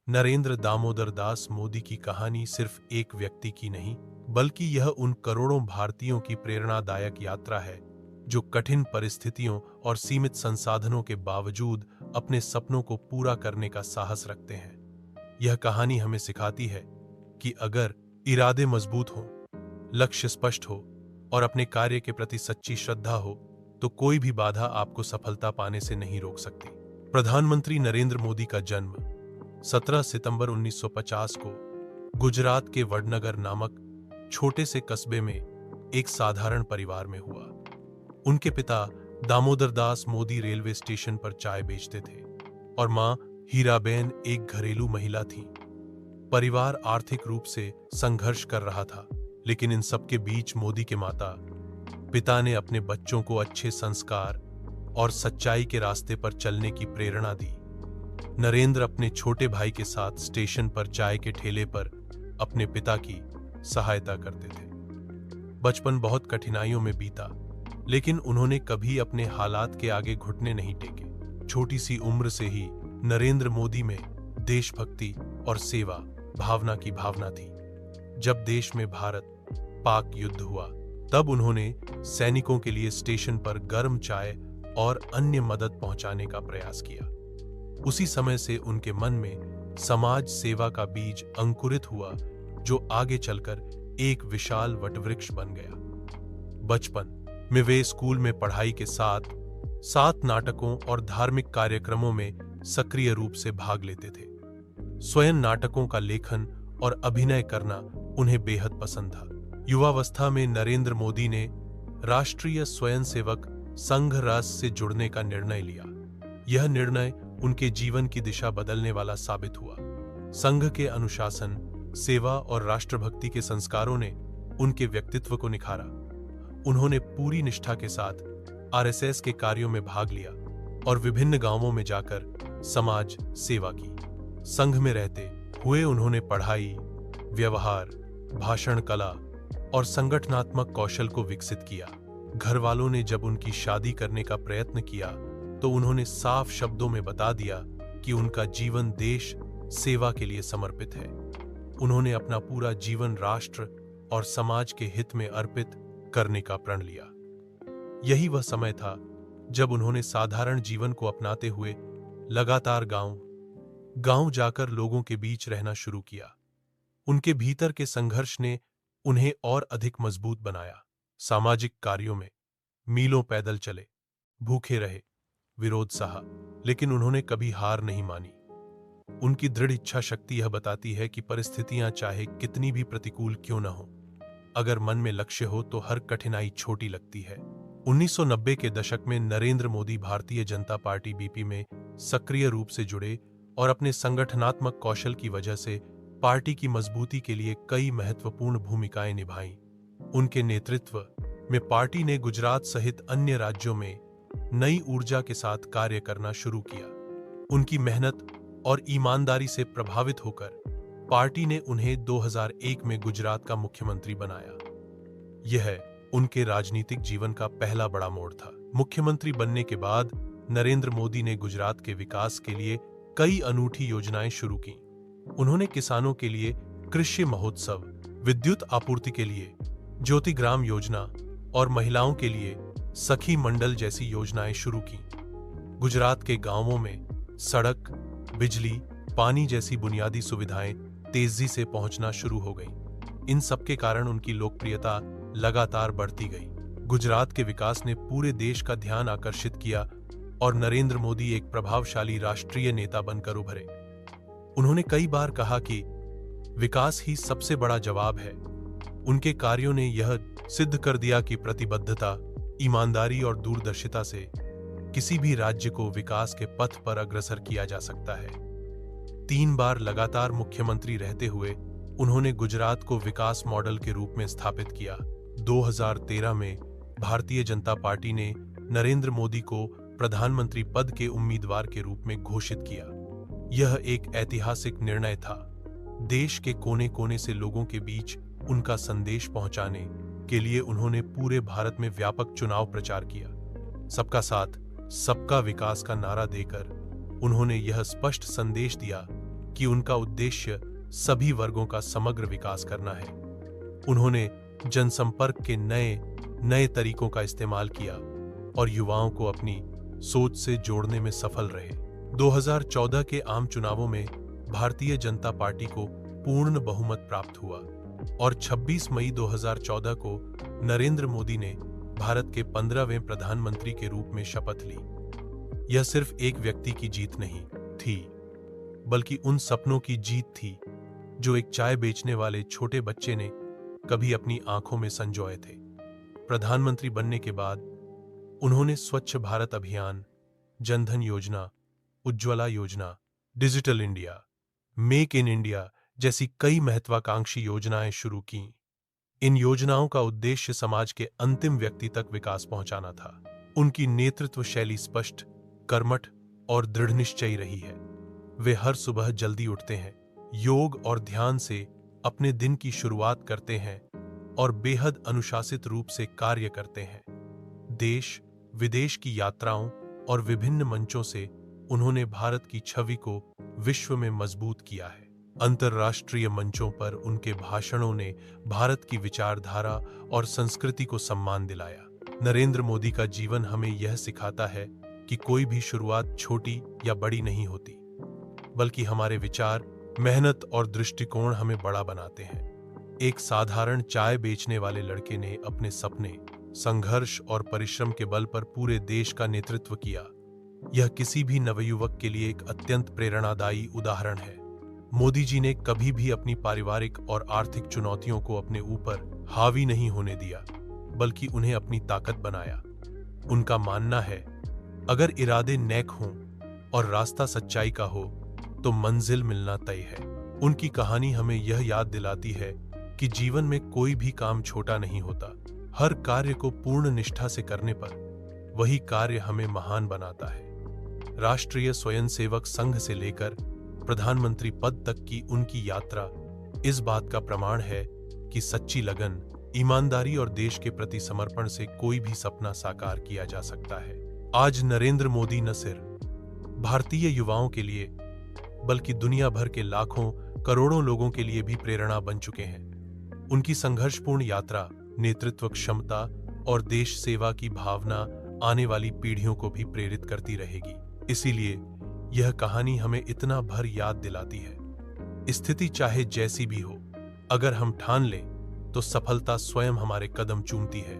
नरेंद्र दामोदर दास मोदी की कहानी सिर्फ एक व्यक्ति की नहीं, बल्कि यह उन करोड़ों भारतीयों की प्रेरणादायक यात्रा है जो कठिन परिस्थितियों और सीमित संसाधनों के बावजूद अपने सपनों को पूरा करने का साहस रखते हैं। यह कहानी हमें सिखाती है कि अगर इरादे मजबूत हों, लक्ष्य स्पष्ट हो और अपने कार्य के प्रति सच्ची श्रद्धा हो, तो कोई भी बाधा आपको सफलता पाने से नहीं रोक सकती। प्रधानमंत्री नरेंद्र मोदी का जन्म 17 सितंबर 1950 को गुजरात के वडनगर नामक छोटे से कस्बे में एक साधारण परिवार में हुआ। उनके पिता दामोदर दास मोदी रेलवे स्टेशन पर चाय बेचते थे और मां हीराबेन एक घरेलू महिला थीं। परिवार आर्थिक रूप से संघर्ष कर रहा था, लेकिन इन सबके बीच मोदी के माता पिता ने अपने बच्चों को अच्छे संस्कार और सच्चाई के रास्ते पर चलने की प्रेरणा दी। नरेंद्र अपने छोटे भाई के साथ स्टेशन पर चाय के ठेले पर अपने पिता की सहायता करते थे। बचपन बहुत कठिनाइयों में बीता, लेकिन उन्होंने कभी अपने हालात के आगे घुटने नहीं टेके। छोटी सी उम्र से ही नरेंद्र मोदी में देशभक्ति और सेवा भावना की भावना थी। जब देश में भारत पाक युद्ध हुआ, तब उन्होंने सैनिकों के लिए स्टेशन पर गर्म चाय और अन्य मदद पहुंचाने का प्रयास किया। उसी समय से उनके मन में समाज सेवा का बीज अंकुरित हुआ, जो आगे चलकर एक विशाल वटवृक्ष बन गया। बचपन में वे स्कूल में पढ़ाई के साथ साथ नाटकों और धार्मिक कार्यक्रमों में सक्रिय रूप से भाग लेते थे। स्वयं नाटकों का लेखन और अभिनय करना उन्हें बेहद पसंद था। युवावस्था में नरेंद्र मोदी ने राष्ट्रीय स्वयंसेवक संघ राष्ट्र से जुड़ने का निर्णय लिया। यह निर्णय उनके जीवन की दिशा बदलने वाला साबित हुआ। संघ के अनुशासन, सेवा और राष्ट्रभक्ति के संस्कारों ने उनके व्यक्तित्व को निखारा। उन्होंने पूरी निष्ठा के साथ आरएसएस के कार्यों में भाग लिया और विभिन्न गांवों में जाकर समाज सेवा की। संघ में रहते हुए उन्होंने पढ़ाई, व्यवहार, भाषण कला और संगठनात्मक कौशल को विकसित किया। घर वालों ने जब उनकी शादी करने का प्रयत्न किया, तो उन्होंने साफ शब्दों में बता दिया कि उनका जीवन देश सेवा के लिए समर्पित है। उन्होंने अपना पूरा जीवन राष्ट्र और समाज के हित में अर्पित करने का प्रण लिया। यही वह समय था जब उन्होंने साधारण जीवन को अपनाते हुए लगातार गांव जाकर लोगों के बीच रहना शुरू किया। उनके भीतर के संघर्ष ने उन्हें और अधिक मजबूत बनाया। सामाजिक कार्यों में मीलों पैदल चले, भूखे रहे, विरोध सहा, लेकिन उन्होंने कभी हार नहीं मानी। उनकी दृढ़ इच्छा शक्ति यह बताती है कि परिस्थितियां चाहे कितनी भी प्रतिकूल क्यों न हो, अगर मन में लक्ष्य हो तो हर कठिनाई छोटी लगती है। 1990 के दशक में नरेंद्र मोदी भारतीय जनता पार्टी बीपी में सक्रिय रूप से जुड़े और अपने संगठनात्मक कौशल की वजह से पार्टी की मजबूती के लिए कई महत्वपूर्ण भूमिकाएं निभाईं। उनके नेतृत्व में पार्टी ने गुजरात सहित अन्य राज्यों में नई ऊर्जा के साथ कार्य करना शुरू किया। उनकी मेहनत और ईमानदारी से प्रभावित होकर पार्टी ने उन्हें 2001 में गुजरात का मुख्यमंत्री बनाया। यह उनके राजनीतिक जीवन का पहला बड़ा मोड़ था। मुख्यमंत्री बनने के बाद नरेंद्र मोदी ने गुजरात के विकास के लिए कई अनूठी योजनाएं शुरू की। उन्होंने किसानों के लिए कृषि महोत्सव, विद्युत आपूर्ति के लिए ज्योतिग्राम योजना और महिलाओं के लिए सखी मंडल जैसी योजनाएं शुरू की। गुजरात के गांवों में सड़क, बिजली, पानी जैसी बुनियादी सुविधाएं तेजी से पहुंचना शुरू हो गईं। इन सब के कारण उनकी लोकप्रियता लगातार बढ़ती गई। गुजरात के विकास ने पूरे देश का ध्यान आकर्षित किया और नरेंद्र मोदी एक प्रभावशाली राष्ट्रीय नेता बनकर उभरे। उन्होंने कई बार कहा कि विकास ही सबसे बड़ा जवाब है। उनके कार्यों ने यह सिद्ध कर दिया कि प्रतिबद्धता, ईमानदारी और दूरदर्शिता से किसी भी राज्य को विकास के पथ पर अग्रसर किया जा सकता है। 3 बार लगातार मुख्यमंत्री रहते हुए उन्होंने गुजरात को विकास मॉडल के रूप में स्थापित किया। 2013 में भारतीय जनता पार्टी ने नरेंद्र मोदी को प्रधानमंत्री पद के उम्मीदवार के रूप में घोषित किया। यह एक ऐतिहासिक निर्णय था। देश के कोने कोने से लोगों के बीच उनका संदेश पहुंचाने के लिए उन्होंने पूरे भारत में व्यापक चुनाव प्रचार किया। सबका साथ, सबका विकास का नारा देकर उन्होंने यह स्पष्ट संदेश दिया कि उनका उद्देश्य सभी वर्गों का समग्र विकास करना है। उन्होंने जनसंपर्क के नए नए तरीकों का इस्तेमाल किया और युवाओं को अपनी सोच से जोड़ने में सफल रहे। 2014 के आम चुनावों में भारतीय जनता पार्टी को पूर्ण बहुमत प्राप्त हुआ और 26 मई 2014 को नरेंद्र मोदी ने भारत के 15वें प्रधानमंत्री के रूप में शपथ ली। यह सिर्फ एक व्यक्ति की जीत नहीं थी, बल्कि उन सपनों की जीत थी जो एक चाय बेचने वाले छोटे बच्चे ने कभी अपनी आंखों में संजोए थे। प्रधानमंत्री बनने के बाद उन्होंने स्वच्छ भारत अभियान, जनधन योजना, उज्ज्वला योजना, digital India, make in India जैसी कई महत्वाकांक्षी योजनाएं शुरू कीं। इन योजनाओं का उद्देश्य समाज के अंतिम व्यक्ति तक विकास पहुंचाना था। उनकी नेतृत्व शैली स्पष्ट, कर्मठ और दृढ़ निश्चयी रही है। वे हर सुबह जल्दी उठते हैं, योग और ध्यान से अपने दिन की शुरुआत करते हैं और बेहद अनुशासित रूप से कार्य करते हैं। देश विदेश की यात्राओं और विभिन्न मंचों से उन्होंने भारत की छवि को विश्व में मजबूत किया है। अंतर्राष्ट्रीय मंचों पर उनके भाषणों ने भारत की विचारधारा और संस्कृति को सम्मान दिलाया। नरेंद्र मोदी का जीवन हमें यह सिखाता है कि कोई भी शुरुआत छोटी या बड़ी नहीं होती, बल्कि हमारे विचार, मेहनत और दृष्टिकोण हमें बड़ा बनाते हैं। एक साधारण चाय बेचने वाले लड़के ने अपने सपने, संघर्ष और परिश्रम के बल पर पूरे देश का नेतृत्व किया। यह किसी भी नवयुवक के लिए एक अत्यंत प्रेरणादायी उदाहरण है। मोदी जी ने कभी भी अपनी पारिवारिक और आर्थिक चुनौतियों को अपने ऊपर हावी नहीं होने दिया, बल्कि उन्हें अपनी ताकत बनाया। उनका मानना है, अगर इरादे नेक हों और रास्ता सच्चाई का हो तो मंजिल मिलना तय है। उनकी कहानी हमें यह याद दिलाती है कि जीवन में कोई भी काम छोटा नहीं होता। हर कार्य को पूर्ण निष्ठा से करने पर वही कार्य हमें महान बनाता है। राष्ट्रीय स्वयंसेवक संघ से लेकर प्रधानमंत्री पद तक की उनकी यात्रा इस बात का प्रमाण है कि सच्ची लगन, ईमानदारी और देश के प्रति समर्पण से कोई भी सपना साकार किया जा सकता है। आज नरेंद्र मोदी न सिर्फ भारतीय युवाओं के लिए, बल्कि दुनिया भर के लाखों करोड़ों लोगों के लिए भी प्रेरणा बन चुके हैं। उनकी संघर्षपूर्ण यात्रा, नेतृत्व क्षमता और देश सेवा की भावना आने वाली पीढ़ियों को भी प्रेरित करती रहेगी। इसीलिए यह कहानी हमें इतना भर याद दिलाती है। स्थिति चाहे जैसी भी हो, अगर हम ठान लें तो सफलता स्वयं हमारे कदम चूमती है।